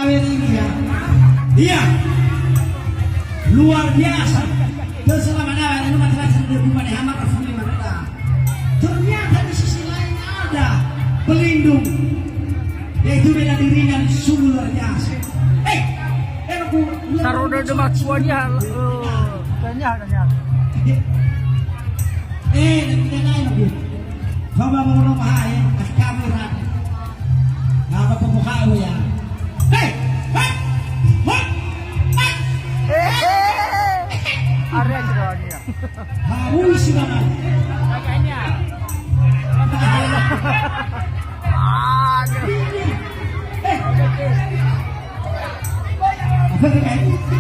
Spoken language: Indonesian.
awet ini ya. Iya. Luar biasa. Terselama ada itu matrasan di rumah di Hamar Rafuli Manada. Ternyata di sisi lain ada pelindung. Yaitu bela dirinya sungguh luar biasa. Taruh udah demak suanya, tanya. Nanti lain lagi. Coba mau rumah ya, kasih kamera. Apa pembuka ya? Ada jeroannya. Harus sih mana? Kayaknya. Apa